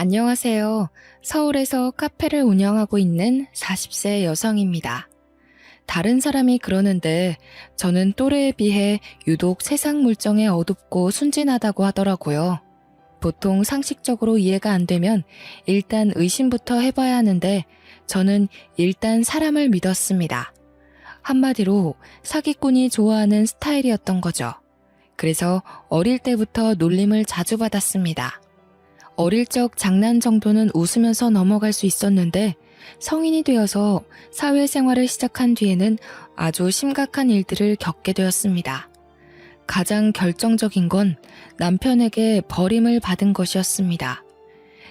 안녕하세요. 서울에서 카페를 운영하고 있는 40세 여성입니다. 다른 사람이 그러는데 저는 또래에 비해 유독 세상 물정에 어둡고 순진하다고 하더라고요. 보통 상식적으로 이해가 안 되면 일단 의심부터 해봐야 하는데 저는 일단 사람을 믿었습니다. 한마디로 사기꾼이 좋아하는 스타일이었던 거죠. 그래서 어릴 때부터 놀림을 자주 받았습니다. 어릴 적 장난 정도는 웃으면서 넘어갈 수 있었는데 성인이 되어서 사회생활을 시작한 뒤에는 아주 심각한 일들을 겪게 되었습니다. 가장 결정적인 건 남편에게 버림을 받은 것이었습니다.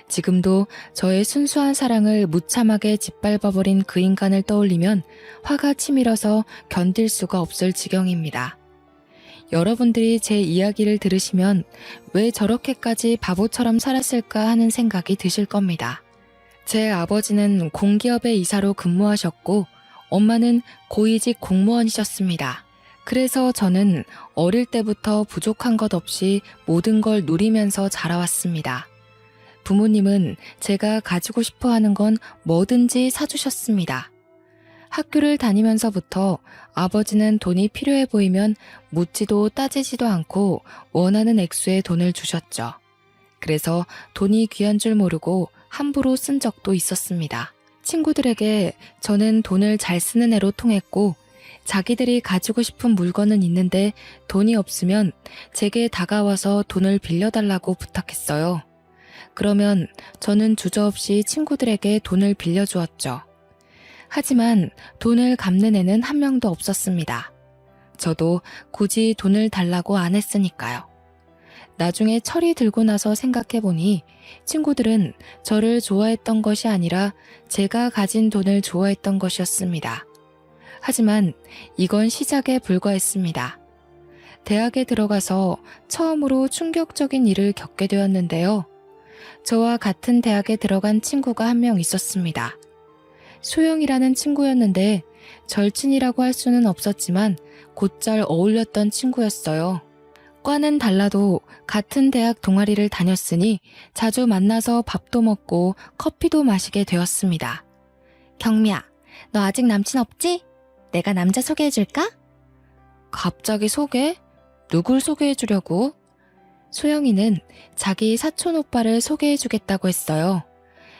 지금도 저의 순수한 사랑을 무참하게 짓밟아버린 그 인간을 떠올리면 화가 치밀어서 견딜 수가 없을 지경입니다. 여러분들이 제 이야기를 들으시면 왜 저렇게까지 바보처럼 살았을까 하는 생각이 드실 겁니다. 제 아버지는 공기업의 이사로 근무하셨고 엄마는 고위직 공무원이셨습니다. 그래서 저는 어릴 때부터 부족한 것 없이 모든 걸 누리면서 자라왔습니다. 부모님은 제가 가지고 싶어 하는 건 뭐든지 사주셨습니다. 학교를 다니면서부터 아버지는 돈이 필요해 보이면 묻지도 따지지도 않고 원하는 액수의 돈을 주셨죠. 그래서 돈이 귀한 줄 모르고 함부로 쓴 적도 있었습니다. 친구들에게 저는 돈을 잘 쓰는 애로 통했고 자기들이 가지고 싶은 물건은 있는데 돈이 없으면 제게 다가와서 돈을 빌려달라고 부탁했어요. 그러면 저는 주저없이 친구들에게 돈을 빌려주었죠. 하지만 돈을 갚는 애는 한 명도 없었습니다. 저도 굳이 돈을 달라고 안 했으니까요. 나중에 철이 들고 나서 생각해보니 친구들은 저를 좋아했던 것이 아니라 제가 가진 돈을 좋아했던 것이었습니다. 하지만 이건 시작에 불과했습니다. 대학에 들어가서 처음으로 충격적인 일을 겪게 되었는데요. 저와 같은 대학에 들어간 친구가 한 명 있었습니다. 소영이라는 친구였는데 절친이라고 할 수는 없었지만 곧잘 어울렸던 친구였어요. 과는 달라도 같은 대학 동아리를 다녔으니 자주 만나서 밥도 먹고 커피도 마시게 되었습니다. 경미야, 너 아직 남친 없지? 내가 남자 소개해줄까? 갑자기 소개? 누굴 소개해주려고? 소영이는 자기 사촌 오빠를 소개해주겠다고 했어요.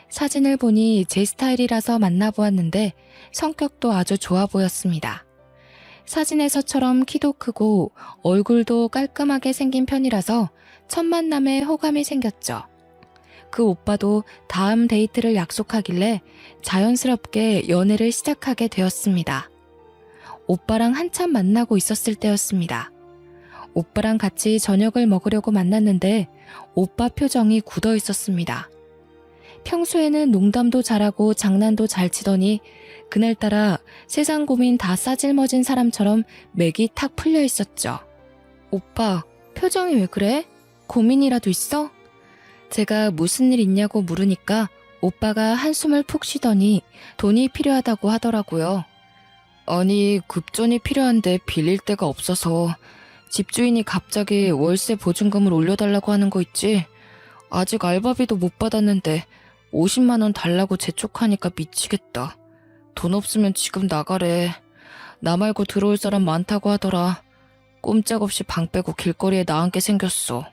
사진을 보니 제 스타일이라서 만나보았는데 성격도 아주 좋아 보였습니다. 사진에서처럼 키도 크고 얼굴도 깔끔하게 생긴 편이라서 첫 만남에 호감이 생겼죠. 그 오빠도 다음 데이트를 약속하길래 자연스럽게 연애를 시작하게 되었습니다. 오빠랑 한참 만나고 있었을 때였습니다. 오빠랑 같이 저녁을 먹으려고 만났는데 오빠 표정이 굳어 있었습니다. 평소에는 농담도 잘하고 장난도 잘 치더니 그날따라 세상 고민 다 싸질머진 사람처럼 맥이 탁 풀려 있었죠. 오빠, 표정이 왜 그래? 고민이라도 있어? 제가 무슨 일 있냐고 물으니까 오빠가 한숨을 푹 쉬더니 돈이 필요하다고 하더라고요. 아니, 급전이 필요한데 빌릴 데가 없어서 집주인이 갑자기 월세 보증금을 올려달라고 하는 거 있지? 아직 알바비도 못 받았는데 50만 원 달라고 재촉하니까 미치겠다. 돈 없으면 지금 나가래. 나 말고 들어올 사람 많다고 하더라. 꼼짝없이 방 빼고 길거리에 나앉게 생겼어.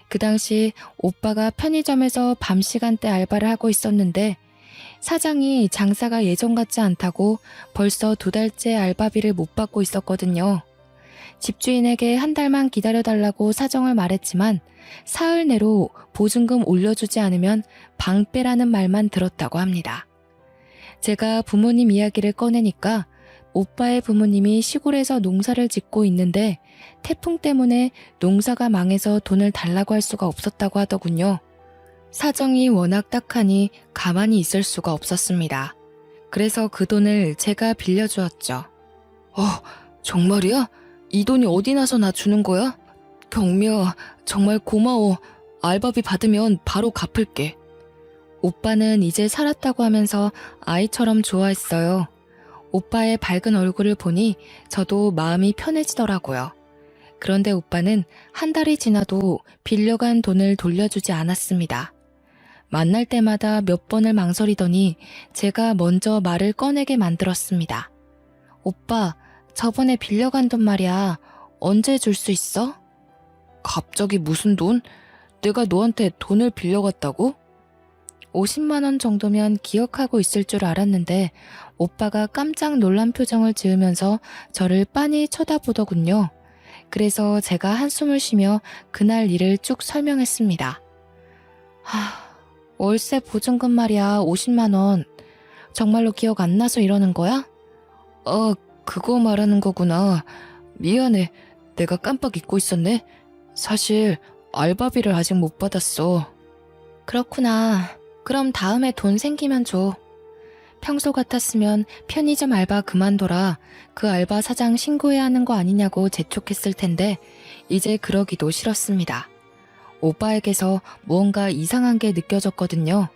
그 당시 오빠가 편의점에서 밤 시간대 알바를 하고 있었는데 사장이 장사가 예전 같지 않다고 벌써 2달째 알바비를 못 받고 있었거든요. 집주인에게 한 달만 기다려달라고 사정을 말했지만 사흘 내로 보증금 올려주지 않으면 방 빼라는 말만 들었다고 합니다. 제가 부모님 이야기를 꺼내니까 오빠의 부모님이 시골에서 농사를 짓고 있는데 태풍 때문에 농사가 망해서 돈을 달라고 할 수가 없었다고 하더군요. 사정이 워낙 딱하니 가만히 있을 수가 없었습니다. 그래서 그 돈을 제가 빌려주었죠. 정말이야? 이 돈이 어디 나서 나 주는 거야? 경미야, 정말 고마워. 알바비 받으면 바로 갚을게. 오빠는 이제 살았다고 하면서 아이처럼 좋아했어요. 오빠의 밝은 얼굴을 보니 저도 마음이 편해지더라고요. 그런데 오빠는 한 달이 지나도 빌려간 돈을 돌려주지 않았습니다. 만날 때마다 몇 번을 망설이더니 제가 먼저 말을 꺼내게 만들었습니다. 오빠, 저번에 빌려간 돈 말이야. 언제 줄 수 있어? 갑자기 무슨 돈? 내가 너한테 돈을 빌려갔다고? 50만 원 정도면 기억하고 있을 줄 알았는데 오빠가 깜짝 놀란 표정을 지으면서 저를 빤히 쳐다보더군요. 그래서 제가 한숨을 쉬며 그날 일을 쭉 설명했습니다. 월세 보증금 말이야, 50만 원. 정말로 기억 안 나서 이러는 거야? 그거 말하는 거구나. 미안해. 내가 깜빡 잊고 있었네. 사실 알바비를 아직 못 받았어. 그렇구나. 그럼 다음에 돈 생기면 줘. 평소 같았으면 편의점 알바 그만둬라. 그 알바 사장 신고해야 하는 거 아니냐고 재촉했을 텐데 이제 그러기도 싫었습니다. 오빠에게서 무언가 이상한 게 느껴졌거든요.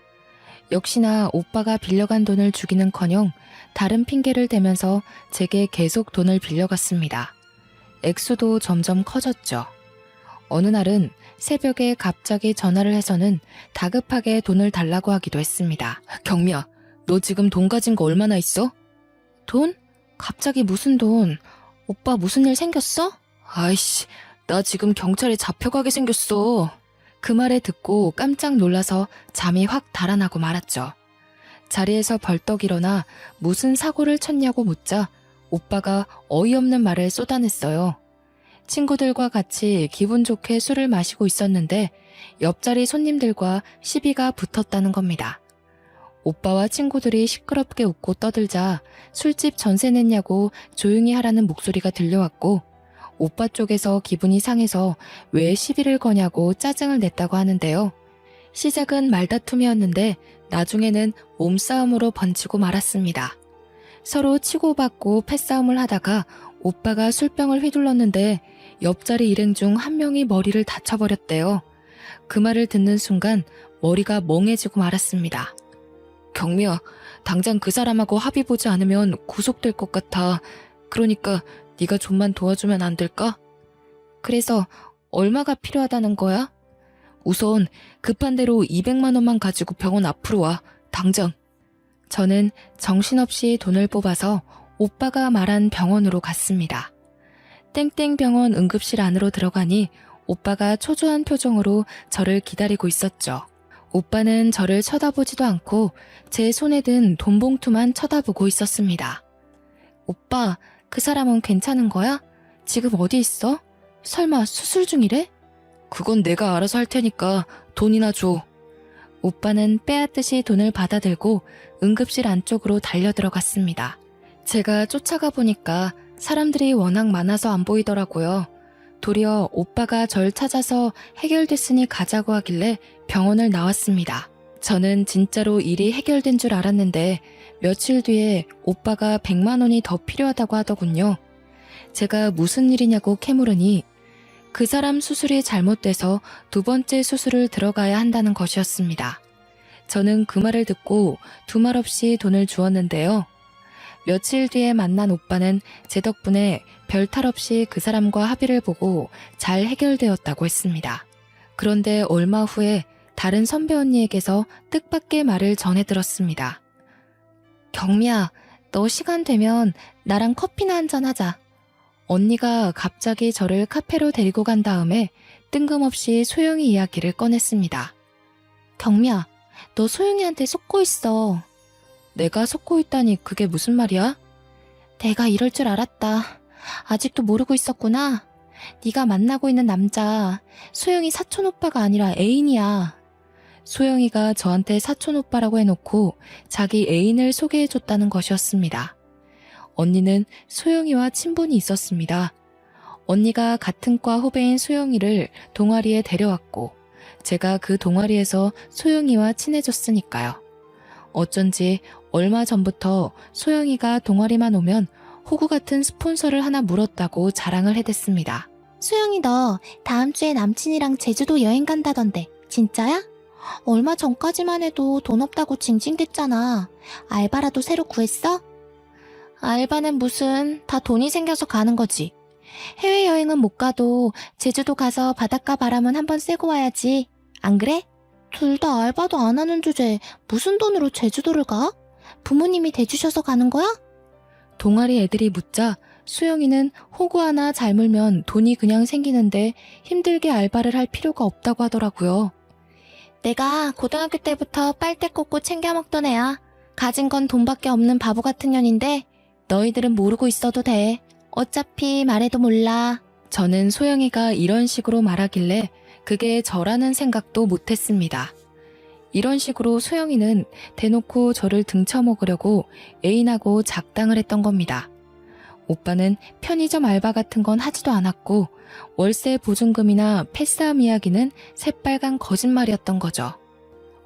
역시나 오빠가 빌려간 돈을 주기는커녕 다른 핑계를 대면서 제게 계속 돈을 빌려갔습니다. 액수도 점점 커졌죠. 어느 날은 새벽에 갑자기 전화를 해서는 다급하게 돈을 달라고 하기도 했습니다. 경미야, 너 지금 돈 가진 거 얼마나 있어? 돈? 갑자기 무슨 돈? 오빠 무슨 일 생겼어? 아이씨, 나 지금 경찰에 잡혀가게 생겼어. 그 말을 듣고 깜짝 놀라서 잠이 확 달아나고 말았죠. 자리에서 벌떡 일어나 무슨 사고를 쳤냐고 묻자 오빠가 어이없는 말을 쏟아냈어요. 친구들과 같이 기분 좋게 술을 마시고 있었는데 옆자리 손님들과 시비가 붙었다는 겁니다. 오빠와 친구들이 시끄럽게 웃고 떠들자 술집 전세 냈냐고 조용히 하라는 목소리가 들려왔고 오빠 쪽에서 기분이 상해서 왜 시비를 거냐고 짜증을 냈다고 하는데요. 시작은 말다툼이었는데 나중에는 몸싸움으로 번지고 말았습니다. 서로 치고받고 패싸움을 하다가 오빠가 술병을 휘둘렀는데 옆자리 일행 중 한 명이 머리를 다쳐버렸대요. 그 말을 듣는 순간 머리가 멍해지고 말았습니다. 경미야, 당장 그 사람하고 합의 보지 않으면 구속될 것 같아. 그러니까 네가 좀만 도와주면 안 될까? 그래서 얼마가 필요하다는 거야? 우선 급한 대로 200만 원만 가지고 병원 앞으로 와. 당장. 저는 정신없이 돈을 뽑아서 오빠가 말한 병원으로 갔습니다. 땡땡병원 응급실 안으로 들어가니 오빠가 초조한 표정으로 저를 기다리고 있었죠. 오빠는 저를 쳐다보지도 않고 제 손에 든 돈 봉투만 쳐다보고 있었습니다. 오빠, 그 사람은 괜찮은 거야? 지금 어디 있어? 설마 수술 중이래? 그건 내가 알아서 할 테니까 돈이나 줘. 오빠는 빼앗듯이 돈을 받아들고 응급실 안쪽으로 달려 들어갔습니다. 제가 쫓아가 보니까 사람들이 워낙 많아서 안 보이더라고요. 도리어 오빠가 절 찾아서 해결됐으니 가자고 하길래 병원을 나왔습니다. 저는 진짜로 일이 해결된 줄 알았는데 며칠 뒤에 오빠가 100만 원이 더 필요하다고 하더군요. 제가 무슨 일이냐고 캐물으니 그 사람 수술이 잘못돼서 두 번째 수술을 들어가야 한다는 것이었습니다. 저는 그 말을 듣고 두말 없이 돈을 주었는데요. 며칠 뒤에 만난 오빠는 제 덕분에 별 탈 없이 그 사람과 합의를 보고 잘 해결되었다고 했습니다. 그런데 얼마 후에 다른 선배 언니에게서 뜻밖의 말을 전해 들었습니다. 경미야, 너 시간 되면 나랑 커피나 한잔 하자. 언니가 갑자기 저를 카페로 데리고 간 다음에 뜬금없이 소영이 이야기를 꺼냈습니다. 경미야, 너 소영이한테 속고 있어. 내가 속고 있다니 그게 무슨 말이야? 내가 이럴 줄 알았다. 아직도 모르고 있었구나. 네가 만나고 있는 남자, 소영이 사촌 오빠가 아니라 애인이야. 소영이가 저한테 사촌 오빠라고 해놓고 자기 애인을 소개해줬다는 것이었습니다. 언니는 소영이와 친분이 있었습니다. 언니가 같은 과 후배인 소영이를 동아리에 데려왔고 제가 그 동아리에서 소영이와 친해졌으니까요. 어쩐지 얼마 전부터 소영이가 동아리만 오면 호구 같은 스폰서를 하나 물었다고 자랑을 해댔습니다. 수영이 너 다음 주에 남친이랑 제주도 여행 간다던데 진짜야? 얼마 전까지만 해도 돈 없다고 징징댔잖아. 알바라도 새로 구했어? 알바는 무슨, 다 돈이 생겨서 가는 거지. 해외여행은 못 가도 제주도 가서 바닷가 바람은 한번 쐬고 와야지. 안 그래? 둘 다 알바도 안 하는 주제에 무슨 돈으로 제주도를 가? 부모님이 대주셔서 가는 거야? 동아리 애들이 묻자 수영이는 호구 하나 잘 물면 돈이 그냥 생기는데 힘들게 알바를 할 필요가 없다고 하더라고요. 내가 고등학교 때부터 빨대 꽂고 챙겨 먹던 애야. 가진 건 돈밖에 없는 바보 같은 년인데 너희들은 모르고 있어도 돼. 어차피 말해도 몰라. 저는 소영이가 이런 식으로 말하길래 그게 저라는 생각도 못했습니다. 이런 식으로 소영이는 대놓고 저를 등쳐먹으려고 애인하고 작당을 했던 겁니다. 오빠는 편의점 알바 같은 건 하지도 않았고 월세 보증금이나 패싸움 이야기는 새빨간 거짓말이었던 거죠.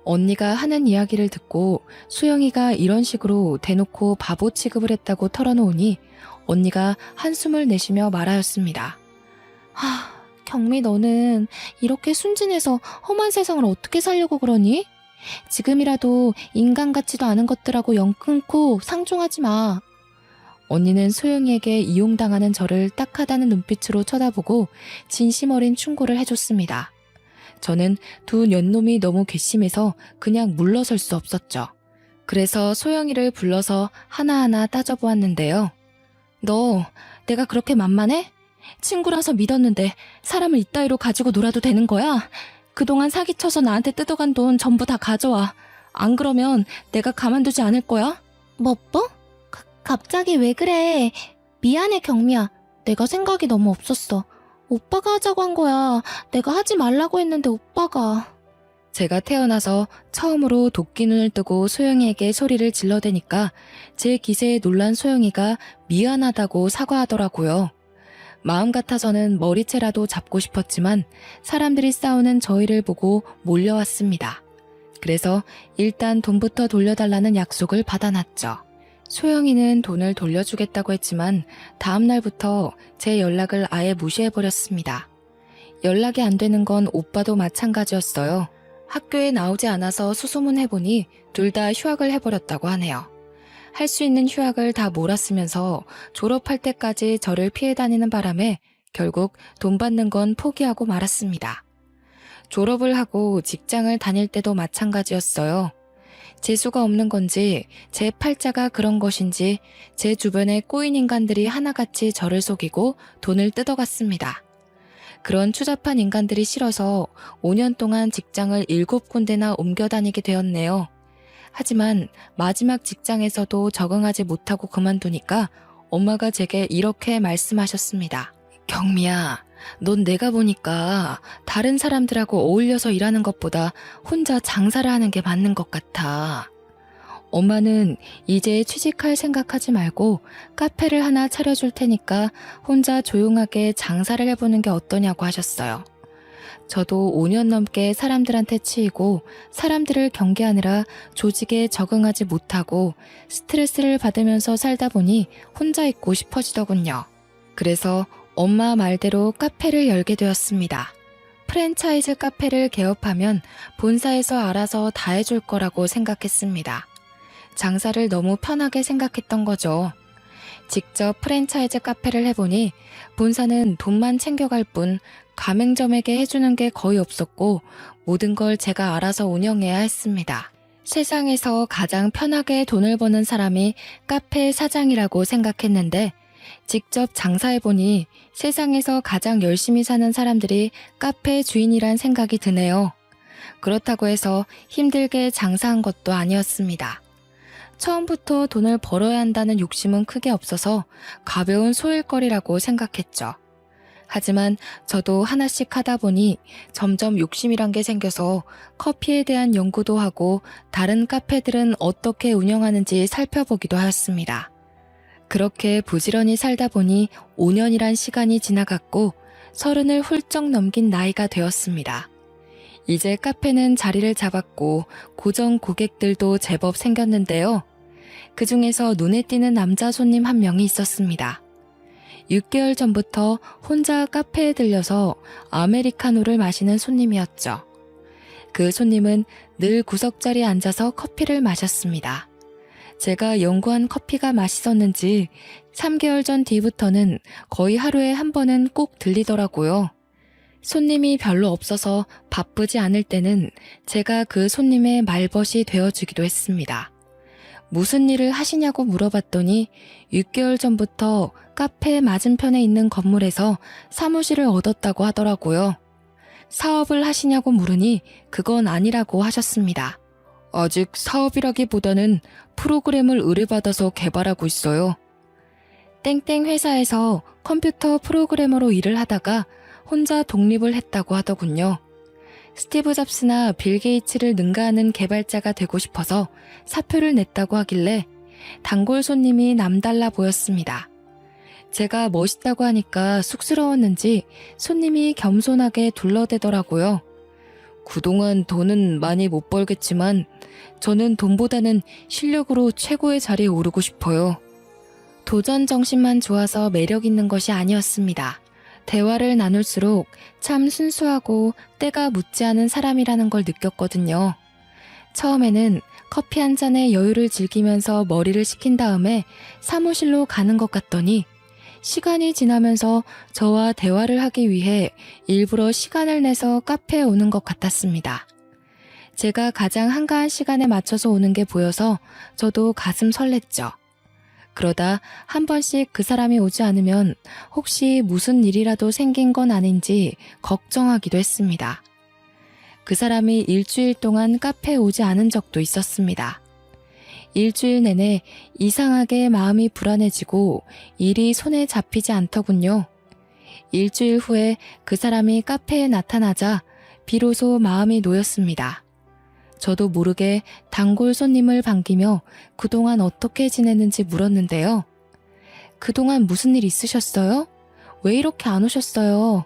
언니가 하는 이야기를 듣고 수영이가 이런 식으로 대놓고 바보 취급을 했다고 털어놓으니 언니가 한숨을 내쉬며 말하였습니다. 경미 너는 이렇게 순진해서 험한 세상을 어떻게 살려고 그러니? 지금이라도 인간 같지도 않은 것들하고 연 끊고 상종하지 마. 언니는 소영이에게 이용당하는 저를 딱하다는 눈빛으로 쳐다보고 진심 어린 충고를 해줬습니다. 저는 두 년놈이 너무 괘씸해서 그냥 물러설 수 없었죠. 그래서 소영이를 불러서 하나하나 따져보았는데요. 너 내가 그렇게 만만해? 친구라서 믿었는데 사람을 이따위로 가지고 놀아도 되는 거야? 그동안 사기쳐서 나한테 뜯어간 돈 전부 다 가져와. 안 그러면 내가 가만두지 않을 거야? 뭐? 갑자기 왜 그래? 미안해 경미야. 내가 생각이 너무 없었어. 오빠가 하자고 한 거야. 내가 하지 말라고 했는데 오빠가. 제가 태어나서 처음으로 도끼 눈을 뜨고 소영이에게 소리를 질러대니까 제 기세에 놀란 소영이가 미안하다고 사과하더라고요. 마음 같아서는 머리채라도 잡고 싶었지만 사람들이 싸우는 저희를 보고 몰려왔습니다. 그래서 일단 돈부터 돌려달라는 약속을 받아놨죠. 소영이는 돈을 돌려주겠다고 했지만 다음 날부터 제 연락을 아예 무시해버렸습니다. 연락이 안 되는 건 오빠도 마찬가지였어요. 학교에 나오지 않아서 수소문해보니 둘 다 휴학을 해버렸다고 하네요. 할 수 있는 휴학을 다 몰았으면서 졸업할 때까지 저를 피해 다니는 바람에 결국 돈 받는 건 포기하고 말았습니다. 졸업을 하고 직장을 다닐 때도 마찬가지였어요. 재수가 없는 건지 제 팔자가 그런 것인지 제 주변에 꼬인 인간들이 하나같이 저를 속이고 돈을 뜯어갔습니다. 그런 추잡한 인간들이 싫어서 5년 동안 직장을 7군데나 옮겨 다니게 되었네요. 하지만 마지막 직장에서도 적응하지 못하고 그만두니까 엄마가 제게 이렇게 말씀하셨습니다. 경미야, 넌 내가 보니까 다른 사람들하고 어울려서 일하는 것보다 혼자 장사를 하는 게 맞는 것 같아. 엄마는 이제 취직할 생각하지 말고 카페를 하나 차려줄 테니까 혼자 조용하게 장사를 해보는 게 어떠냐고 하셨어요. 저도 5년 넘게 사람들한테 치이고 사람들을 경계하느라 조직에 적응하지 못하고 스트레스를 받으면서 살다 보니 혼자 있고 싶어지더군요. 그래서 엄마 말대로 카페를 열게 되었습니다. 프랜차이즈 카페를 개업하면 본사에서 알아서 다 해줄 거라고 생각했습니다. 장사를 너무 편하게 생각했던 거죠. 직접 프랜차이즈 카페를 해보니 본사는 돈만 챙겨갈 뿐 가맹점에게 해주는 게 거의 없었고 모든 걸 제가 알아서 운영해야 했습니다. 세상에서 가장 편하게 돈을 버는 사람이 카페 사장이라고 생각했는데 직접 장사해보니 세상에서 가장 열심히 사는 사람들이 카페 주인이란 생각이 드네요. 그렇다고 해서 힘들게 장사한 것도 아니었습니다. 처음부터 돈을 벌어야 한다는 욕심은 크게 없어서 가벼운 소일거리라고 생각했죠. 하지만 저도 하나씩 하다 보니 점점 욕심이란 게 생겨서 커피에 대한 연구도 하고 다른 카페들은 어떻게 운영하는지 살펴보기도 하였습니다. 그렇게 부지런히 살다 보니 5년이란 시간이 지나갔고 30을 훌쩍 넘긴 나이가 되었습니다. 이제 카페는 자리를 잡았고 고정 고객들도 제법 생겼는데요. 그 중에서 눈에 띄는 남자 손님 한 명이 있었습니다. 6개월 전부터 혼자 카페에 들려서 아메리카노를 마시는 손님이었죠. 그 손님은 늘 구석자리에 앉아서 커피를 마셨습니다. 제가 연구한 커피가 맛있었는지 3개월 전 뒤부터는 거의 하루에 한 번은 꼭 들리더라고요. 손님이 별로 없어서 바쁘지 않을 때는 제가 그 손님의 말벗이 되어주기도 했습니다. 무슨 일을 하시냐고 물어봤더니 6개월 전부터 카페 맞은편에 있는 건물에서 사무실을 얻었다고 하더라고요. 사업을 하시냐고 물으니 그건 아니라고 하셨습니다. 아직 사업이라기보다는 프로그램을 의뢰받아서 개발하고 있어요. 땡땡 회사에서 컴퓨터 프로그래머로 일을 하다가 혼자 독립을 했다고 하더군요. 스티브 잡스나 빌 게이츠를 능가하는 개발자가 되고 싶어서 사표를 냈다고 하길래 단골 손님이 남달라 보였습니다. 제가 멋있다고 하니까 쑥스러웠는지 손님이 겸손하게 둘러대더라고요. 그동안 돈은 많이 못 벌겠지만 저는 돈보다는 실력으로 최고의 자리에 오르고 싶어요. 도전 정신만 좋아서 매력 있는 것이 아니었습니다. 대화를 나눌수록 참 순수하고 때가 묻지 않은 사람이라는 걸 느꼈거든요. 처음에는 커피 한 잔에 여유를 즐기면서 머리를 식힌 다음에 사무실로 가는 것 같더니 시간이 지나면서 저와 대화를 하기 위해 일부러 시간을 내서 카페에 오는 것 같았습니다. 제가 가장 한가한 시간에 맞춰서 오는 게 보여서 저도 가슴 설렜죠. 그러다 한 번씩 그 사람이 오지 않으면 혹시 무슨 일이라도 생긴 건 아닌지 걱정하기도 했습니다. 그 사람이 일주일 동안 카페에 오지 않은 적도 있었습니다. 일주일 내내 이상하게 마음이 불안해지고 일이 손에 잡히지 않더군요. 일주일 후에 그 사람이 카페에 나타나자 비로소 마음이 놓였습니다. 저도 모르게 단골 손님을 반기며 그동안 어떻게 지냈는지 물었는데요. 그동안 무슨 일 있으셨어요? 왜 이렇게 안 오셨어요?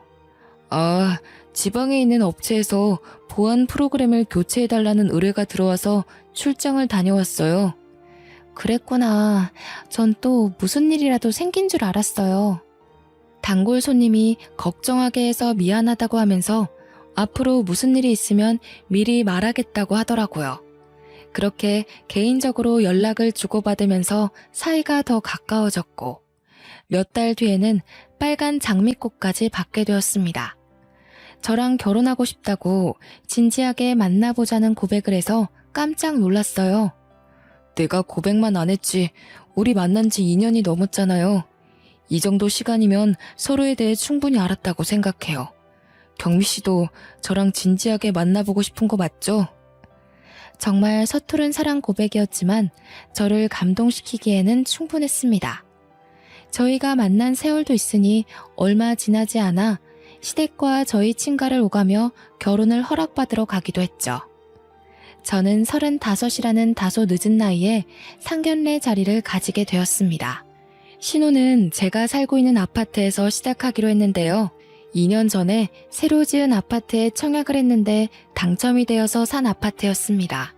아, 지방에 있는 업체에서 보안 프로그램을 교체해달라는 의뢰가 들어와서 출장을 다녀왔어요. 그랬구나. 전 또 무슨 일이라도 생긴 줄 알았어요. 단골 손님이 걱정하게 해서 미안하다고 하면서 앞으로 무슨 일이 있으면 미리 말하겠다고 하더라고요. 그렇게 개인적으로 연락을 주고받으면서 사이가 더 가까워졌고 몇 달 뒤에는 빨간 장미꽃까지 받게 되었습니다. 저랑 결혼하고 싶다고 진지하게 만나보자는 고백을 해서 깜짝 놀랐어요. 내가 고백만 안 했지 우리 만난 지 2년이 넘었잖아요. 이 정도 시간이면 서로에 대해 충분히 알았다고 생각해요. 경미 씨도 저랑 진지하게 만나보고 싶은 거 맞죠? 정말 서투른 사랑 고백이었지만 저를 감동시키기에는 충분했습니다. 저희가 만난 세월도 있으니 얼마 지나지 않아 시댁과 저희 친가를 오가며 결혼을 허락받으러 가기도 했죠. 저는 35이라는 다소 늦은 나이에 상견례 자리를 가지게 되었습니다. 신혼은 제가 살고 있는 아파트에서 시작하기로 했는데요. 2년 전에 새로 지은 아파트에 청약을 했는데 당첨이 되어서 산 아파트였습니다.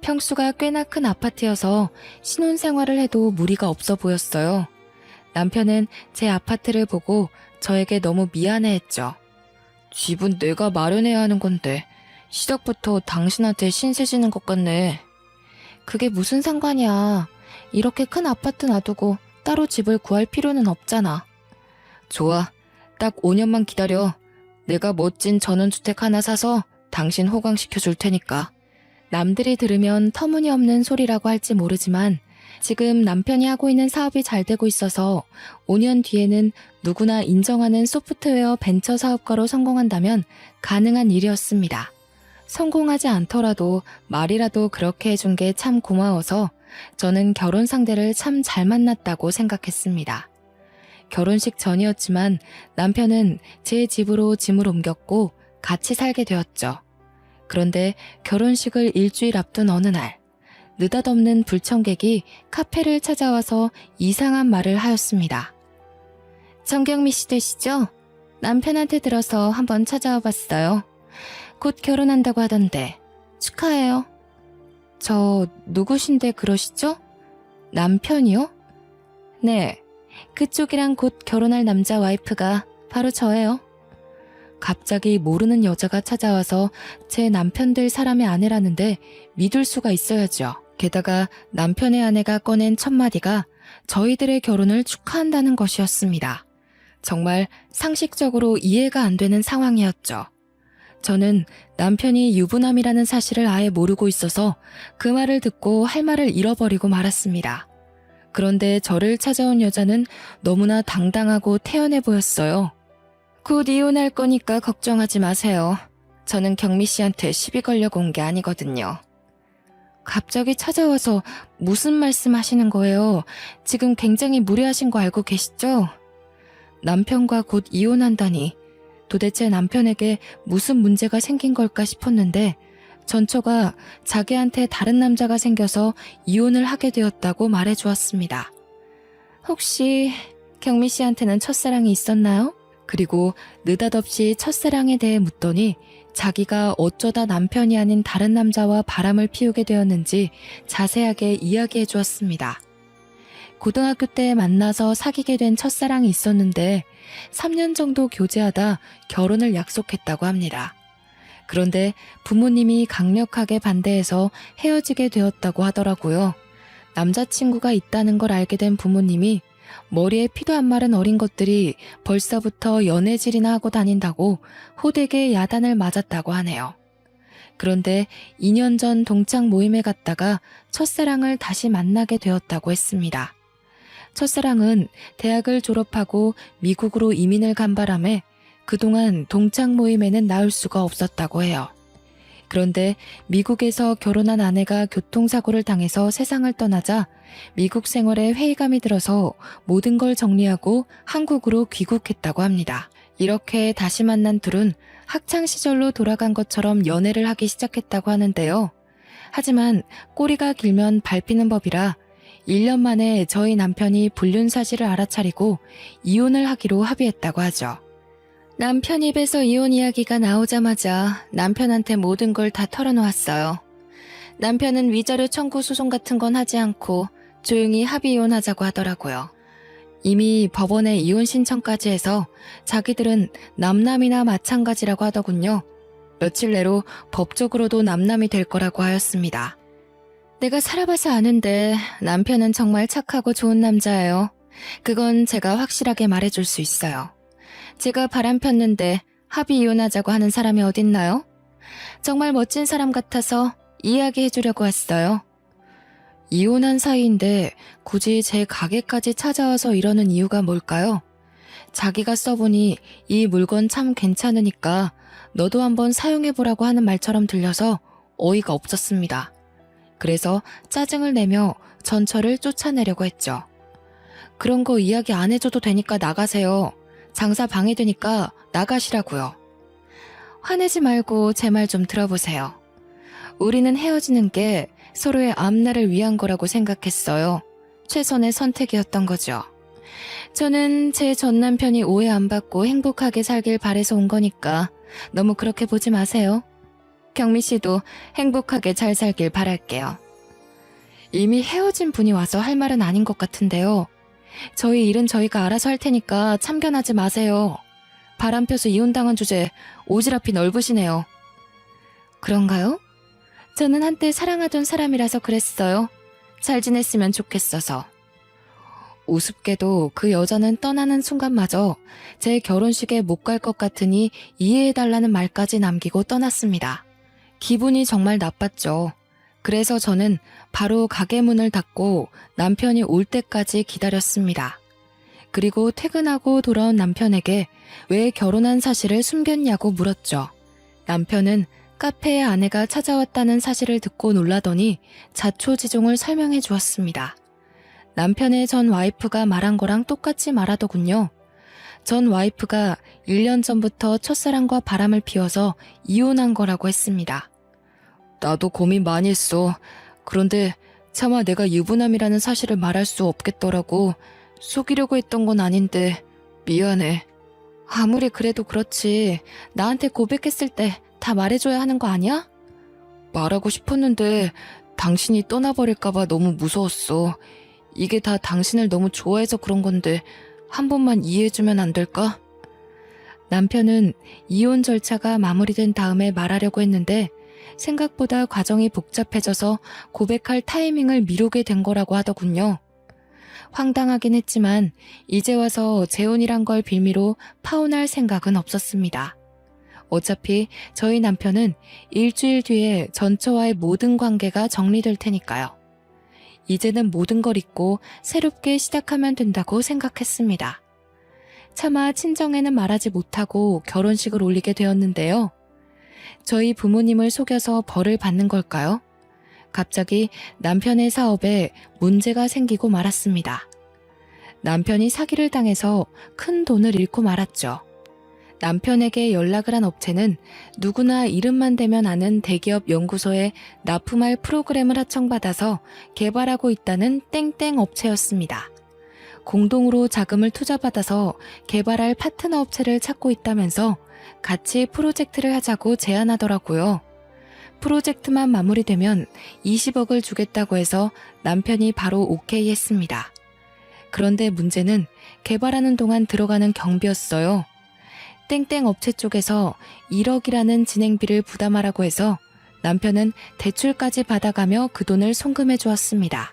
평수가 꽤나 큰 아파트여서 신혼생활을 해도 무리가 없어 보였어요. 남편은 제 아파트를 보고 저에게 너무 미안해했죠. 집은 내가 마련해야 하는 건데 시작부터 당신한테 신세 지는 것 같네. 그게 무슨 상관이야. 이렇게 큰 아파트 놔두고 따로 집을 구할 필요는 없잖아. 좋아. 딱 5년만 기다려. 내가 멋진 전원주택 하나 사서 당신 호강시켜 줄 테니까. 남들이 들으면 터무니없는 소리라고 할지 모르지만 지금 남편이 하고 있는 사업이 잘 되고 있어서 5년 뒤에는 누구나 인정하는 소프트웨어 벤처 사업가로 성공한다면 가능한 일이었습니다. 성공하지 않더라도 말이라도 그렇게 해준 게 참 고마워서 저는 결혼 상대를 참 잘 만났다고 생각했습니다. 결혼식 전이었지만 남편은 제 집으로 짐을 옮겼고 같이 살게 되었죠. 그런데 결혼식을 일주일 앞둔 어느 날 느닷없는 불청객이 카페를 찾아와서 이상한 말을 하였습니다. 정경미 씨 되시죠? 남편한테 들어서 한번 찾아와 봤어요. 곧 결혼한다고 하던데 축하해요. 저 누구신데 그러시죠? 남편이요? 네. 그쪽이랑 곧 결혼할 남자 와이프가 바로 저예요. 갑자기 모르는 여자가 찾아와서 제 남편 될 사람의 아내라는데 믿을 수가 있어야죠. 게다가 남편의 아내가 꺼낸 첫 마디가 저희들의 결혼을 축하한다는 것이었습니다. 정말 상식적으로 이해가 안 되는 상황이었죠. 저는 남편이 유부남이라는 사실을 아예 모르고 있어서 그 말을 듣고 할 말을 잃어버리고 말았습니다. 그런데 저를 찾아온 여자는 너무나 당당하고 태연해 보였어요. 곧 이혼할 거니까 걱정하지 마세요. 저는 경미 씨한테 시비 걸려고 온 게 아니거든요. 갑자기 찾아와서 무슨 말씀 하시는 거예요? 지금 굉장히 무례하신 거 알고 계시죠? 남편과 곧 이혼한다니 도대체 남편에게 무슨 문제가 생긴 걸까 싶었는데 전처가 자기한테 다른 남자가 생겨서 이혼을 하게 되었다고 말해주었습니다. 혹시 경미 씨한테는 첫사랑이 있었나요? 그리고 느닷없이 첫사랑에 대해 묻더니 자기가 어쩌다 남편이 아닌 다른 남자와 바람을 피우게 되었는지 자세하게 이야기해 주었습니다. 고등학교 때 만나서 사귀게 된 첫사랑이 있었는데 3년 정도 교제하다 결혼을 약속했다고 합니다. 그런데 부모님이 강력하게 반대해서 헤어지게 되었다고 하더라고요. 남자친구가 있다는 걸 알게 된 부모님이 머리에 피도 안 마른 어린 것들이 벌써부터 연애질이나 하고 다닌다고 호되게 야단을 맞았다고 하네요. 그런데 2년 전 동창 모임에 갔다가 첫사랑을 다시 만나게 되었다고 했습니다. 첫사랑은 대학을 졸업하고 미국으로 이민을 간 바람에 그동안 동창 모임에는 나올 수가 없었다고 해요. 그런데 미국에서 결혼한 아내가 교통사고를 당해서 세상을 떠나자 미국 생활에 회의감이 들어서 모든 걸 정리하고 한국으로 귀국했다고 합니다. 이렇게 다시 만난 둘은 학창시절로 돌아간 것처럼 연애를 하기 시작했다고 하는데요. 하지만 꼬리가 길면 밟히는 법이라 1년 만에 저희 남편이 불륜 사실을 알아차리고 이혼을 하기로 합의했다고 하죠. 남편 입에서 이혼 이야기가 나오자마자 남편한테 모든 걸 다 털어놓았어요. 남편은 위자료 청구 소송 같은 건 하지 않고 조용히 합의 이혼하자고 하더라고요. 이미 법원에 이혼 신청까지 해서 자기들은 남남이나 마찬가지라고 하더군요. 며칠 내로 법적으로도 남남이 될 거라고 하였습니다. 내가 살아봐서 아는데 남편은 정말 착하고 좋은 남자예요. 그건 제가 확실하게 말해줄 수 있어요. 제가 바람 폈는데 합의 이혼하자고 하는 사람이 어딨나요? 정말 멋진 사람 같아서 이야기해주려고 왔어요. 이혼한 사이인데 굳이 제 가게까지 찾아와서 이러는 이유가 뭘까요? 자기가 써보니 이 물건 참 괜찮으니까 너도 한번 사용해보라고 하는 말처럼 들려서 어이가 없었습니다. 그래서 짜증을 내며 전처를 쫓아내려고 했죠. 그런 거 이야기 안 해줘도 되니까 나가세요. 장사 방해되니까 나가시라고요. 화내지 말고 제 말 좀 들어보세요. 우리는 헤어지는 게 서로의 앞날을 위한 거라고 생각했어요. 최선의 선택이었던 거죠. 저는 제 전 남편이 오해 안 받고 행복하게 살길 바래서 온 거니까 너무 그렇게 보지 마세요. 경미 씨도 행복하게 잘 살길 바랄게요. 이미 헤어진 분이 와서 할 말은 아닌 것 같은데요. 저희 일은 저희가 알아서 할 테니까 참견하지 마세요. 바람 펴서 이혼당한 주제 오지랖이 넓으시네요. 그런가요? 저는 한때 사랑하던 사람이라서 그랬어요. 잘 지냈으면 좋겠어서. 우습게도 그 여자는 떠나는 순간마저 제 결혼식에 못 갈 것 같으니 이해해달라는 말까지 남기고 떠났습니다. 기분이 정말 나빴죠. 그래서 저는 바로 가게 문을 닫고 남편이 올 때까지 기다렸습니다. 그리고 퇴근하고 돌아온 남편에게 왜 결혼한 사실을 숨겼냐고 물었죠. 남편은 카페에 아내가 찾아왔다는 사실을 듣고 놀라더니 자초지종을 설명해 주었습니다. 남편의 전 와이프가 말한 거랑 똑같이 말하더군요. 전 와이프가 1년 전부터 첫사랑과 바람을 피워서 이혼한 거라고 했습니다. 나도 고민 많이 했어. 그런데 차마 내가 유부남이라는 사실을 말할 수 없겠더라고. 속이려고 했던 건 아닌데 미안해. 아무리 그래도 그렇지. 나한테 고백했을 때 다 말해줘야 하는 거 아니야? 말하고 싶었는데 당신이 떠나버릴까봐 너무 무서웠어. 이게 다 당신을 너무 좋아해서 그런 건데 한 번만 이해해주면 안 될까? 남편은 이혼 절차가 마무리된 다음에 말하려고 했는데 생각보다 과정이 복잡해져서 고백할 타이밍을 미루게 된 거라고 하더군요. 황당하긴 했지만 이제 와서 재혼이란 걸 빌미로 파혼할 생각은 없었습니다. 어차피 저희 남편은 일주일 뒤에 전처와의 모든 관계가 정리될 테니까요. 이제는 모든 걸 잊고 새롭게 시작하면 된다고 생각했습니다. 차마 친정에는 말하지 못하고 결혼식을 올리게 되었는데요. 저희 부모님을 속여서 벌을 받는 걸까요? 갑자기 남편의 사업에 문제가 생기고 말았습니다. 남편이 사기를 당해서 큰 돈을 잃고 말았죠. 남편에게 연락을 한 업체는 누구나 이름만 대면 아는 대기업 연구소에 납품할 프로그램을 하청받아서 개발하고 있다는 땡땡 업체였습니다. 공동으로 자금을 투자받아서 개발할 파트너 업체를 찾고 있다면서 같이 프로젝트를 하자고 제안하더라고요. 프로젝트만 마무리되면 20억을 주겠다고 해서 남편이 바로 오케이 했습니다. 그런데 문제는 개발하는 동안 들어가는 경비였어요. 땡땡 업체 쪽에서 1억이라는 진행비를 부담하라고 해서 남편은 대출까지 받아가며 그 돈을 송금해 주었습니다.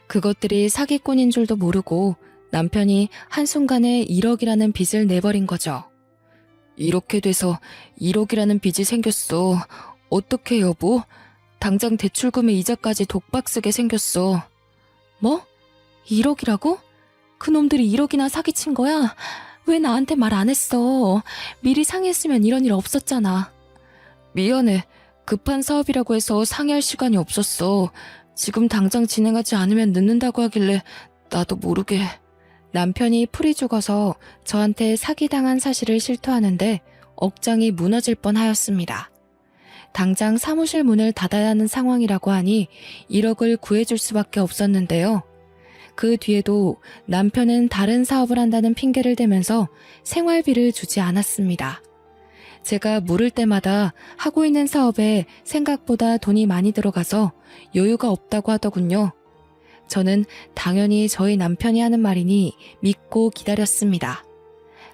그것들이 사기꾼인 줄도 모르고 남편이 한순간에 1억이라는 빚을 내버린 거죠. 이렇게 돼서 1억이라는 빚이 생겼어. 어떡해 여보? 당장 대출금의 이자까지 독박 쓰게 생겼어. 뭐? 1억이라고? 그놈들이 1억이나 사기친 거야? 왜 나한테 말 안 했어? 미리 상의했으면 이런 일 없었잖아. 미안해. 급한 사업이라고 해서 상의할 시간이 없었어. 지금 당장 진행하지 않으면 늦는다고 하길래 나도 모르게. 남편이 풀이 죽어서 저한테 사기당한 사실을 실토하는데 억장이 무너질 뻔하였습니다. 당장 사무실 문을 닫아야 하는 상황이라고 하니 1억을 구해줄 수밖에 없었는데요. 그 뒤에도 남편은 다른 사업을 한다는 핑계를 대면서 생활비를 주지 않았습니다. 제가 물을 때마다 하고 있는 사업에 생각보다 돈이 많이 들어가서 여유가 없다고 하더군요. 저는 당연히 저희 남편이 하는 말이니 믿고 기다렸습니다.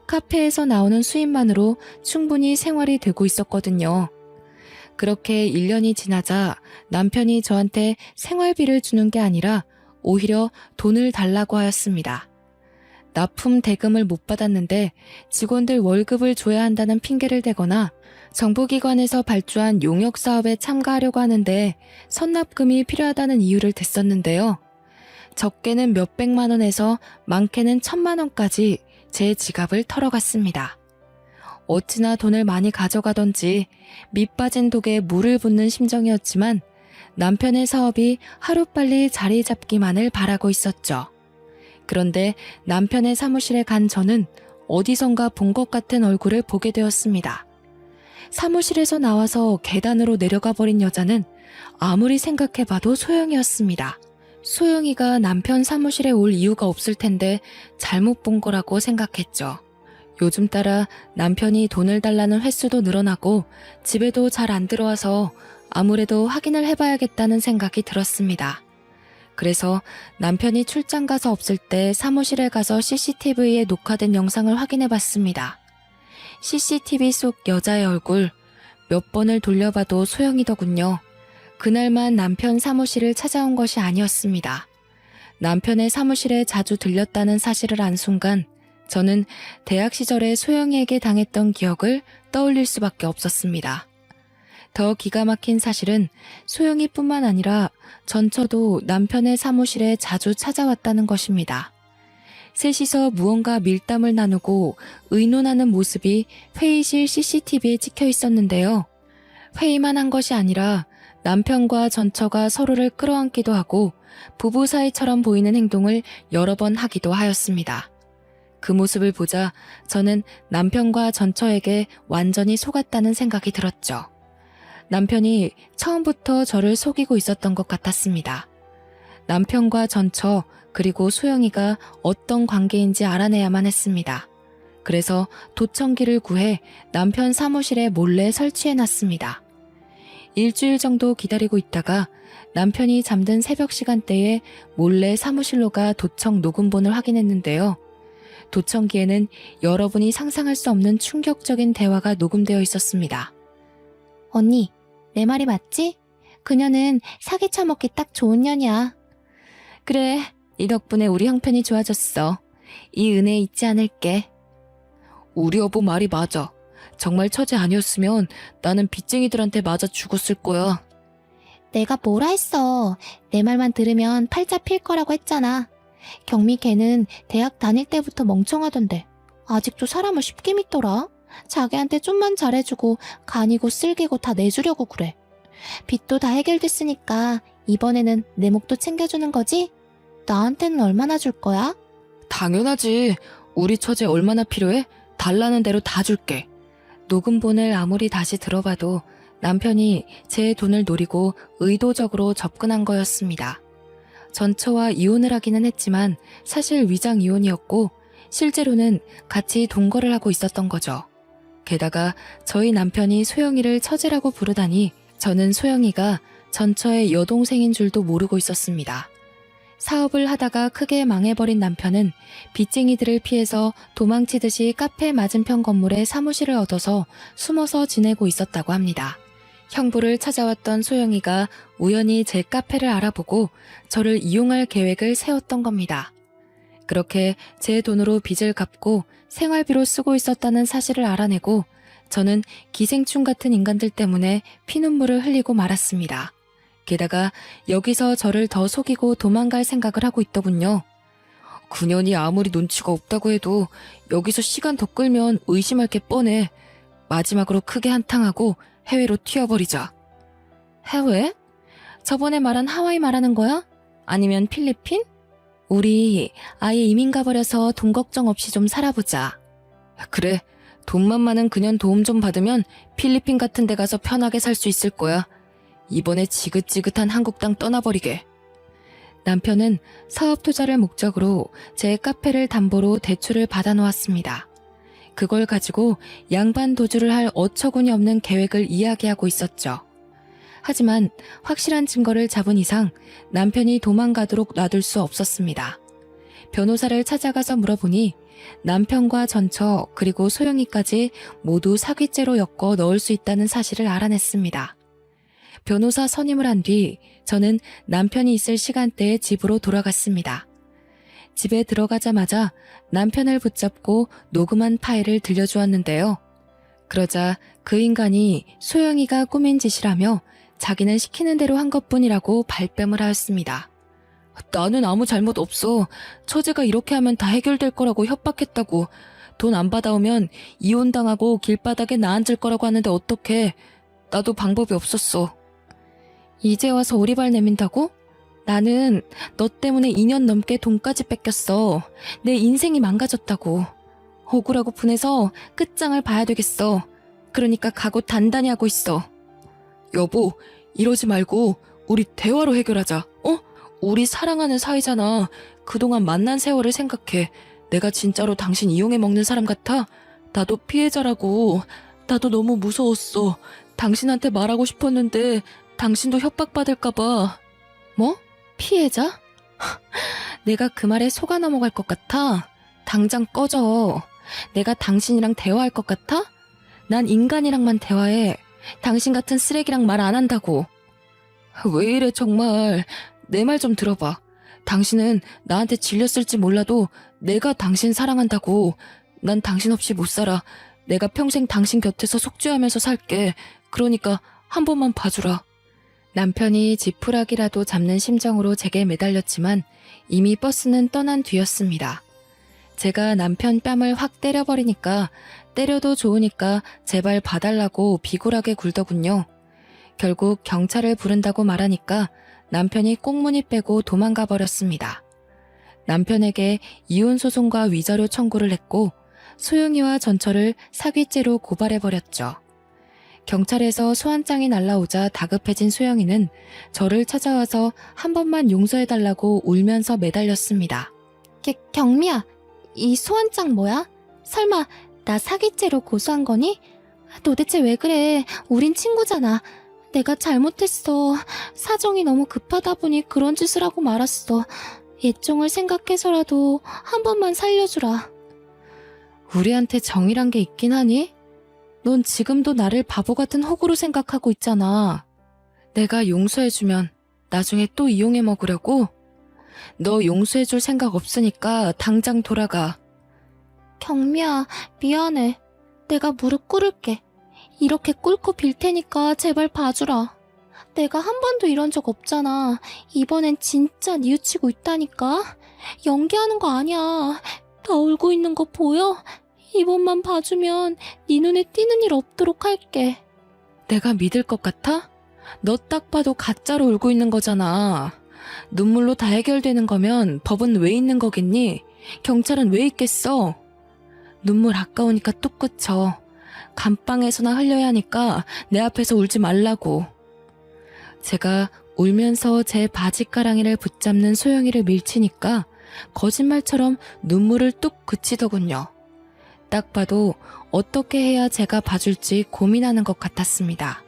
카페에서 나오는 수입만으로 충분히 생활이 되고 있었거든요. 그렇게 1년이 지나자 남편이 저한테 생활비를 주는 게 아니라 오히려 돈을 달라고 하였습니다. 납품 대금을 못 받았는데 직원들 월급을 줘야 한다는 핑계를 대거나 정부기관에서 발주한 용역 사업에 참가하려고 하는데 선납금이 필요하다는 이유를 댔었는데요. 적게는 몇백만 원에서 많게는 1,000만 원까지 제 지갑을 털어갔습니다. 어찌나 돈을 많이 가져가던지 밑 빠진 독에 물을 붓는 심정이었지만 남편의 사업이 하루빨리 자리 잡기만을 바라고 있었죠. 그런데 남편의 사무실에 간 저는 어디선가 본 것 같은 얼굴을 보게 되었습니다. 사무실에서 나와서 계단으로 내려가 버린 여자는 아무리 생각해봐도 소영이었습니다. 소영이가 남편 사무실에 올 이유가 없을 텐데 잘못 본 거라고 생각했죠. 요즘 따라 남편이 돈을 달라는 횟수도 늘어나고 집에도 잘 안 들어와서 아무래도 확인을 해봐야겠다는 생각이 들었습니다. 그래서 남편이 출장 가서 없을 때 사무실에 가서 CCTV에 녹화된 영상을 확인해봤습니다. CCTV 속 여자의 얼굴 몇 번을 돌려봐도 소영이더군요. 그날만 남편 사무실을 찾아온 것이 아니었습니다. 남편의 사무실에 자주 들렸다는 사실을 안 순간 저는 대학 시절에 소영이에게 당했던 기억을 떠올릴 수밖에 없었습니다. 더 기가 막힌 사실은 소영이뿐만 아니라 전처도 남편의 사무실에 자주 찾아왔다는 것입니다. 셋이서 무언가 밀담을 나누고 의논하는 모습이 회의실 CCTV에 찍혀 있었는데요. 회의만 한 것이 아니라 남편과 전처가 서로를 끌어안기도 하고 부부 사이처럼 보이는 행동을 여러 번 하기도 하였습니다. 그 모습을 보자 저는 남편과 전처에게 완전히 속았다는 생각이 들었죠. 남편이 처음부터 저를 속이고 있었던 것 같았습니다. 남편과 전처 그리고 소영이가 어떤 관계인지 알아내야만 했습니다. 그래서 도청기를 구해 남편 사무실에 몰래 설치해놨습니다. 일주일 정도 기다리고 있다가 남편이 잠든 새벽 시간대에 몰래 사무실로 가 도청 녹음본을 확인했는데요. 도청기에는 여러분이 상상할 수 없는 충격적인 대화가 녹음되어 있었습니다. 언니, 내 말이 맞지? 그녀는 사기 쳐먹기 딱 좋은 년이야. 그래, 네 덕분에 우리 형편이 좋아졌어. 이 은혜 잊지 않을게. 우리 여보 말이 맞아. 정말 처제 아니었으면 나는 빚쟁이들한테 맞아 죽었을 거야. 내가 뭐라 했어. 내 말만 들으면 팔자 필 거라고 했잖아. 경미 걔는 대학 다닐 때부터 멍청하던데 아직도 사람을 쉽게 믿더라. 자기한테 좀만 잘해주고 간이고 쓸개고 다 내주려고 그래. 빚도 다 해결됐으니까 이번에는 내 목도 챙겨주는 거지? 나한테는 얼마나 줄 거야? 당연하지. 우리 처제 얼마나 필요해? 달라는 대로 다 줄게. 녹음본을 아무리 다시 들어봐도 남편이 제 돈을 노리고 의도적으로 접근한 거였습니다. 전처와 이혼을 하기는 했지만 사실 위장 이혼이었고 실제로는 같이 동거를 하고 있었던 거죠. 게다가 저희 남편이 소영이를 처제라고 부르다니 저는 소영이가 전처의 여동생인 줄도 모르고 있었습니다. 사업을 하다가 크게 망해버린 남편은 빚쟁이들을 피해서 도망치듯이 카페 맞은편 건물에 사무실을 얻어서 숨어서 지내고 있었다고 합니다. 형부를 찾아왔던 소영이가 우연히 제 카페를 알아보고 저를 이용할 계획을 세웠던 겁니다. 그렇게 제 돈으로 빚을 갚고 생활비로 쓰고 있었다는 사실을 알아내고 저는 기생충 같은 인간들 때문에 피눈물을 흘리고 말았습니다. 게다가 여기서 저를 더 속이고 도망갈 생각을 하고 있더군요. 그년이 아무리 눈치가 없다고 해도 여기서 시간 더 끌면 의심할 게 뻔해. 마지막으로 크게 한탕하고 해외로 튀어버리자. 해외? 저번에 말한 하와이 말하는 거야? 아니면 필리핀? 우리 아예 이민 가버려서 돈 걱정 없이 좀 살아보자. 그래, 돈만 많은 그년 도움 좀 받으면 필리핀 같은 데 가서 편하게 살 수 있을 거야. 이번에 지긋지긋한 한국 땅 떠나버리게. 남편은 사업 투자를 목적으로 제 카페를 담보로 대출을 받아놓았습니다. 그걸 가지고 양반 도주를 할 어처구니 없는 계획을 이야기하고 있었죠. 하지만 확실한 증거를 잡은 이상 남편이 도망가도록 놔둘 수 없었습니다. 변호사를 찾아가서 물어보니 남편과 전처 그리고 소영이까지 모두 사기죄로 엮어 넣을 수 있다는 사실을 알아냈습니다. 변호사 선임을 한 뒤 저는 남편이 있을 시간대에 집으로 돌아갔습니다. 집에 들어가자마자 남편을 붙잡고 녹음한 파일을 들려주었는데요. 그러자 그 인간이 소영이가 꾸민 짓이라며 자기는 시키는 대로 한 것뿐이라고 발뺌을 하였습니다. 나는 아무 잘못 없어. 처제가 이렇게 하면 다 해결될 거라고 협박했다고. 돈 안 받아오면 이혼당하고 길바닥에 나앉을 거라고 하는데 어떡해. 나도 방법이 없었어. 이제 와서 오리발 내민다고? 나는 너 때문에 2년 넘게 돈까지 뺏겼어. 내 인생이 망가졌다고. 억울하고 분해서 끝장을 봐야 되겠어. 그러니까 각오 단단히 하고 있어. 여보, 이러지 말고 우리 대화로 해결하자. 우리 사랑하는 사이잖아. 그동안 만난 세월을 생각해. 내가 진짜로 당신 이용해 먹는 사람 같아? 나도 피해자라고. 나도 너무 무서웠어. 당신한테 말하고 싶었는데 당신도 협박받을까봐. 뭐? 피해자? 내가 그 말에 속아 넘어갈 것 같아? 당장 꺼져. 내가 당신이랑 대화할 것 같아? 난 인간이랑만 대화해. 당신 같은 쓰레기랑 말 안 한다고. 왜 이래 정말. 내 말 좀 들어봐. 당신은 나한테 질렸을지 몰라도 내가 당신 사랑한다고. 난 당신 없이 못 살아. 내가 평생 당신 곁에서 속죄하면서 살게. 그러니까 한 번만 봐주라. 남편이 지푸라기라도 잡는 심정으로 제게 매달렸지만 이미 버스는 떠난 뒤였습니다. 제가 남편 뺨을 확 때려버리니까 때려도 좋으니까 제발 봐달라고 비굴하게 굴더군요. 결국 경찰을 부른다고 말하니까 남편이 꽁무니 빼고 도망가 버렸습니다. 남편에게 이혼소송과 위자료 청구를 했고 소영이와 전처를 사기죄로 고발해버렸죠. 경찰에서 소환장이 날라오자 다급해진 소영이는 저를 찾아와서 한 번만 용서해달라고 울면서 매달렸습니다. 경미야, 이 소환장 뭐야? 설마 나 사기죄로 고소한 거니? 도대체 왜 그래? 우린 친구잖아. 내가 잘못했어. 사정이 너무 급하다 보니 그런 짓을 하고 말았어. 예정을 생각해서라도 한 번만 살려주라. 우리한테 정이란 게 있긴 하니? 넌 지금도 나를 바보 같은 호구로 생각하고 있잖아. 내가 용서해주면 나중에 또 이용해 먹으려고? 너 용서해줄 생각 없으니까 당장 돌아가. 경미야, 미안해. 내가 무릎 꿇을게. 이렇게 꿇고 빌 테니까 제발 봐주라. 내가 한 번도 이런 적 없잖아. 이번엔 진짜 뉘우치고 있다니까. 연기하는 거 아니야. 나 울고 있는 거 보여? 이번만 봐주면 네 눈에 띄는 일 없도록 할게. 내가 믿을 것 같아? 너 딱 봐도 가짜로 울고 있는 거잖아. 눈물로 다 해결되는 거면 법은 왜 있는 거겠니? 경찰은 왜 있겠어? 눈물 아까우니까 뚝 그쳐. 감방에서나 흘려야 하니까 내 앞에서 울지 말라고. 제가 울면서 제 바지가랑이를 붙잡는 소영이를 밀치니까 거짓말처럼 눈물을 뚝 그치더군요. 딱 봐도 어떻게 해야 제가 봐줄지 고민하는 것 같았습니다.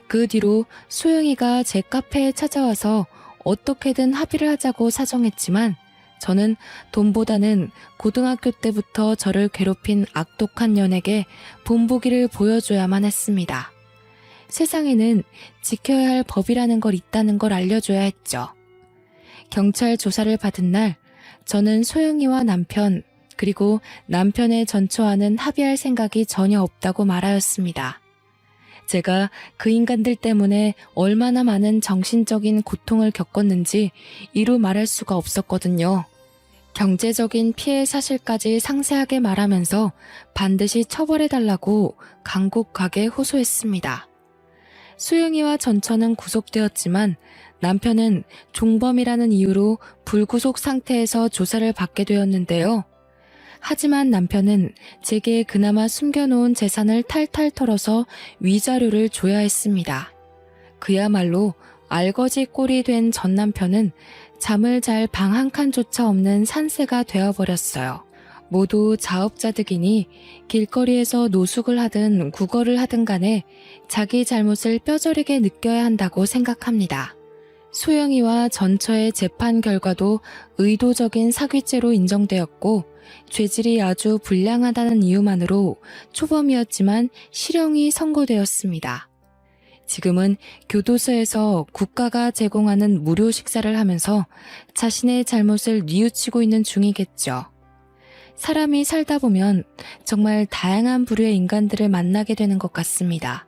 그 뒤로 소영이가 제 카페에 찾아와서 어떻게든 합의를 하자고 사정했지만 저는 돈보다는 고등학교 때부터 저를 괴롭힌 악독한 년에게 본보기를 보여줘야만 했습니다. 세상에는 지켜야 할 법이라는 걸 있다는 걸 알려줘야 했죠. 경찰 조사를 받은 날 저는 소영이와 남편 그리고 남편의 전처와는 합의할 생각이 전혀 없다고 말하였습니다. 제가 그 인간들 때문에 얼마나 많은 정신적인 고통을 겪었는지 이루 말할 수가 없었거든요. 경제적인 피해 사실까지 상세하게 말하면서 반드시 처벌해달라고 간곡하게 호소했습니다. 소영이와 전처는 구속되었지만 남편은 종범이라는 이유로 불구속 상태에서 조사를 받게 되었는데요. 하지만 남편은 제게 그나마 숨겨놓은 재산을 탈탈 털어서 위자료를 줘야 했습니다. 그야말로 알거지 꼴이 된 전 남편은 잠을 잘 방 한 칸조차 없는 산새가 되어버렸어요. 모두 자업자득이니 길거리에서 노숙을 하든 구걸을 하든 간에 자기 잘못을 뼈저리게 느껴야 한다고 생각합니다. 소영이와 전처의 재판 결과도 의도적인 사기죄로 인정되었고 죄질이 아주 불량하다는 이유만으로 초범이었지만 실형이 선고되었습니다. 지금은 교도소에서 국가가 제공하는 무료 식사를 하면서 자신의 잘못을 뉘우치고 있는 중이겠죠. 사람이 살다 보면 정말 다양한 부류의 인간들을 만나게 되는 것 같습니다.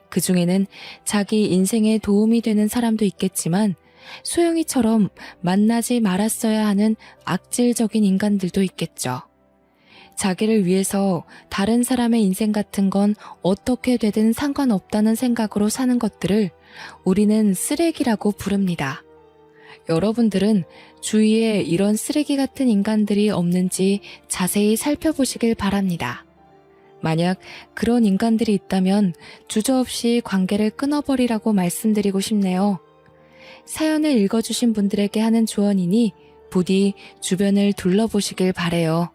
그 중에는 자기 인생에 도움이 되는 사람도 있겠지만 소영이처럼 만나지 말았어야 하는 악질적인 인간들도 있겠죠. 자기를 위해서 다른 사람의 인생 같은 건 어떻게 되든 상관없다는 생각으로 사는 것들을 우리는 쓰레기라고 부릅니다. 여러분들은 주위에 이런 쓰레기 같은 인간들이 없는지 자세히 살펴보시길 바랍니다. 만약 그런 인간들이 있다면 주저없이 관계를 끊어버리라고 말씀드리고 싶네요. 사연을 읽어주신 분들에게 하는 조언이니 부디 주변을 둘러보시길 바래요.